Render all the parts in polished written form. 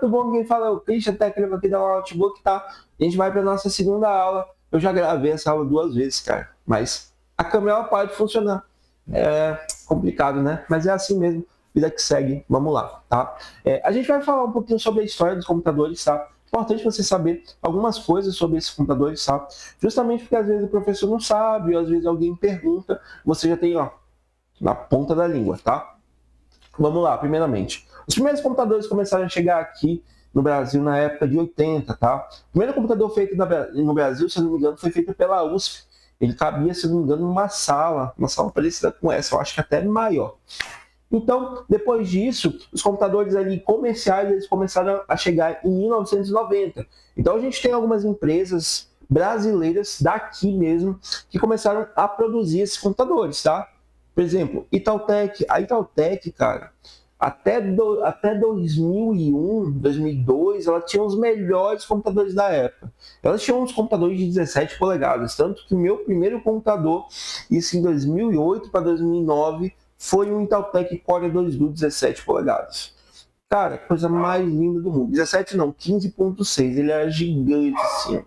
tudo bom? Quem fala é o Christian, técnico aqui da Notebook, tá? A gente vai para nossa segunda aula. Eu já gravei essa aula 2 vezes, cara, mas a câmera ela pode funcionar. É complicado, né? Mas é assim mesmo, vida que segue. Vamos lá, tá? A gente vai falar um pouquinho sobre a história dos computadores, tá? Importante você saber algumas coisas sobre esses computadores, tá? Justamente porque às vezes o professor não sabe, ou às vezes alguém pergunta, você já tem, ó, na ponta da língua, tá? Vamos lá, primeiramente. Os primeiros computadores começaram a chegar aqui no Brasil na época de 80, tá? O primeiro computador feito no Brasil, se não me engano, foi feito pela USP. Ele cabia, se não me engano, numa sala parecida com essa, eu acho que até maior. Então, depois disso, os computadores ali comerciais, eles começaram a chegar em 1990. Então, a gente tem algumas empresas brasileiras daqui mesmo que começaram a produzir esses computadores, tá? Por exemplo, Itautec. A Itautec, cara, até 2001, 2002, ela tinha os melhores computadores da época. Elas tinham uns computadores de 17 polegadas, tanto que o meu primeiro computador, isso em 2008 para 2009, foi um Inteltec Core 2 Duo 17 polegadas. Cara, coisa mais linda do mundo. 17 não, 15.6, ele era gigante assim,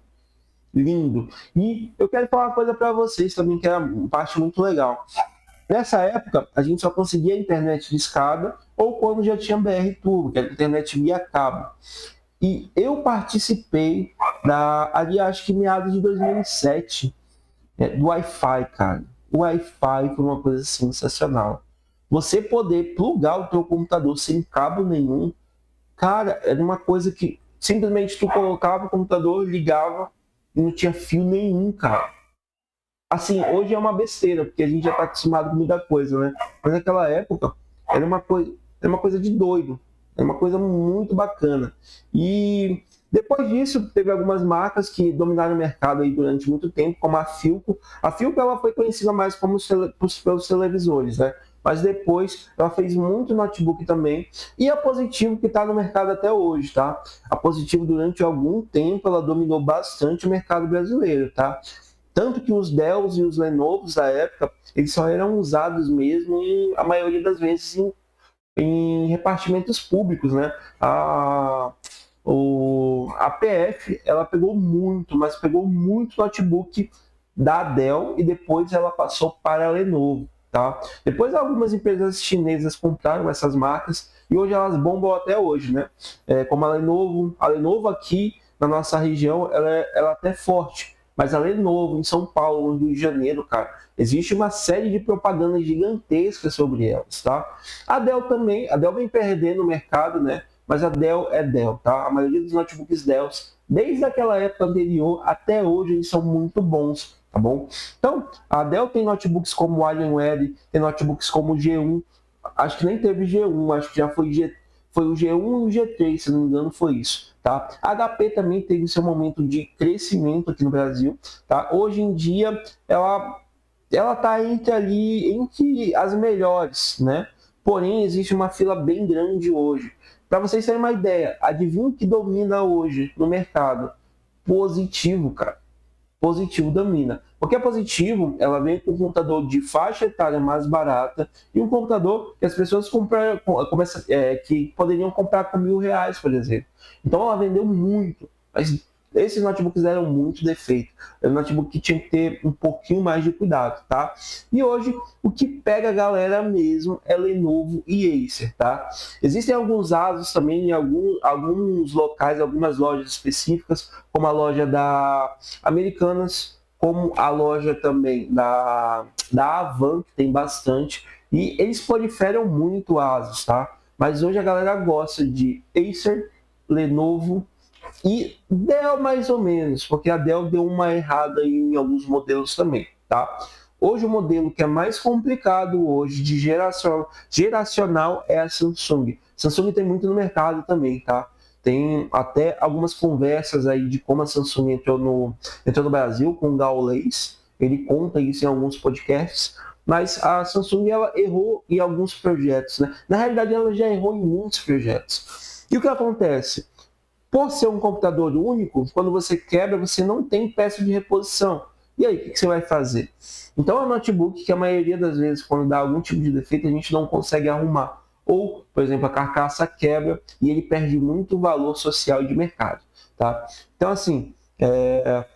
lindo. E eu quero falar uma coisa para vocês também, que é uma parte muito legal. Nessa época, a gente só conseguia internet de escada ou quando já tinha BR Turbo, que era internet via cabo. E eu participei ali acho que meados de 2007, do Wi-Fi, cara. O Wi-Fi foi uma coisa sensacional. Você poder plugar o teu computador sem cabo nenhum, cara, era uma coisa que simplesmente tu colocava o computador, ligava e não tinha fio nenhum, cara. Assim, hoje é uma besteira, porque a gente já está acostumado com muita coisa, né? Mas naquela época era uma coisa de doido, era uma coisa muito bacana. E depois disso, teve algumas marcas que dominaram o mercado aí durante muito tempo, como a Philco. A Philco ela foi conhecida mais como pelos televisores, né? Mas depois ela fez muito notebook também. E a Positivo, que está no mercado até hoje, tá? A Positivo, durante algum tempo, ela dominou bastante o mercado brasileiro, tá? Tanto que os Dells e os Lenovos da época, eles só eram usados mesmo, a maioria das vezes, em repartimentos públicos, né? A PF, ela pegou muito, mas pegou muito notebook da Dell e depois ela passou para a Lenovo, tá? Depois algumas empresas chinesas compraram essas marcas e hoje elas bombam até hoje, né? Como a Lenovo aqui na nossa região, ela até é forte, mas a Lenovo em São Paulo, no Rio de Janeiro, cara, existe uma série de propagandas gigantescas sobre elas, tá? A Dell também, a Dell vem perdendo o mercado, né? Mas a Dell é Dell, tá? A maioria dos notebooks Dell, desde aquela época anterior até hoje, eles são muito bons, tá bom? Então, a Dell tem notebooks como o Alienware, tem notebooks como o G1, acho que nem teve G1, acho que já foi o G1 e o G3, se não me engano, foi isso, tá? A HP também teve seu momento de crescimento aqui no Brasil, tá? Hoje em dia, ela está entre as melhores, né? Porém, existe uma fila bem grande hoje. Para vocês terem uma ideia, adivinha o que domina hoje no mercado? Positivo, cara. Positivo domina. Porque a Positivo, ela vem com um computador de faixa etária mais barata e um computador que as pessoas que poderiam comprar com R$ 1.000, por exemplo. Então ela vendeu muito, mas esses notebooks deram muito defeito. É um notebook que tinha que ter um pouquinho mais de cuidado, tá? E hoje, o que pega a galera mesmo é Lenovo e Acer, tá? Existem alguns ASUS também em alguns locais, algumas lojas específicas, como a loja da Americanas, como a loja também da Avan, que tem bastante, e eles proliferam muito ASUS, tá? Mas hoje a galera gosta de Acer, Lenovo e Dell mais ou menos, porque a Dell deu uma errada em alguns modelos também, tá? Hoje o modelo que é mais complicado hoje de geracional é a Samsung. Samsung tem muito no mercado também, tá? Tem até algumas conversas aí de como a Samsung entrou no Brasil com o Gaules. Ele conta isso em alguns podcasts. Mas a Samsung ela errou em alguns projetos, né? Na realidade, ela já errou em muitos projetos. E o que acontece? Por ser um computador único, quando você quebra, você não tem peça de reposição. E aí, o que você vai fazer? Então, é um notebook que a maioria das vezes, quando dá algum tipo de defeito, a gente não consegue arrumar. ou, por exemplo, a carcaça quebra e ele perde muito valor social e de mercado, tá? Então, assim,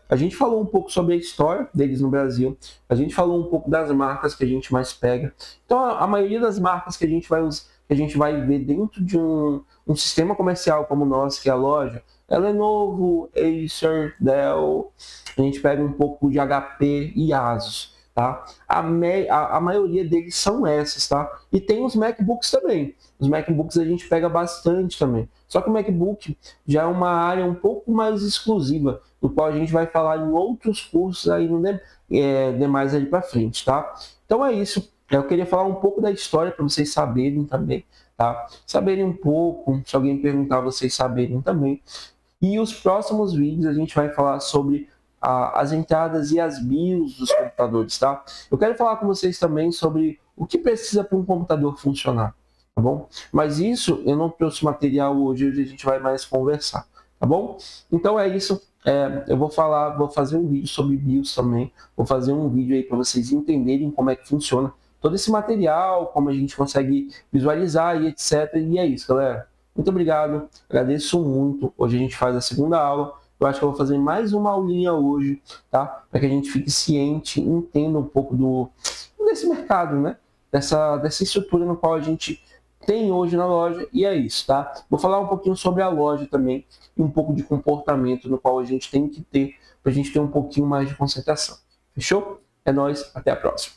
a gente falou um pouco sobre a história deles no Brasil, a gente falou um pouco das marcas que a gente mais pega. Então, a maioria das marcas que a gente vai ver dentro de um sistema comercial como o nosso, que é a loja, é Lenovo, Acer, Dell, a gente pega um pouco de HP e Asus, tá? A maioria deles são essas, tá? E tem os MacBooks também. Os MacBooks a gente pega bastante também. Só que o MacBook já é uma área um pouco mais exclusiva, do qual a gente vai falar em outros cursos aí no demais ali para frente, tá? Então é isso. Eu queria falar um pouco da história para vocês saberem também, tá? Saberem um pouco, se alguém perguntar, vocês saberem também. E os próximos vídeos a gente vai falar sobre as entradas e as BIOS dos computadores, tá? Eu quero falar com vocês também sobre o que precisa para um computador funcionar, tá bom? Mas isso eu não trouxe material hoje a gente vai mais conversar, tá bom? Então é isso. Eu vou fazer um vídeo sobre BIOS também. Vou fazer um vídeo aí para vocês entenderem como é que funciona todo esse material, como a gente consegue visualizar e etc. E é isso, galera. Muito obrigado, agradeço muito. Hoje a gente faz a segunda aula. Eu acho que eu vou fazer mais uma aulinha hoje, tá? Para que a gente fique ciente, entenda um pouco desse mercado, né? Dessa estrutura no qual a gente tem hoje na loja. E é isso, tá? Vou falar um pouquinho sobre a loja também e um pouco de comportamento no qual a gente tem que ter para a gente ter um pouquinho mais de concentração. Fechou? É nóis, até a próxima.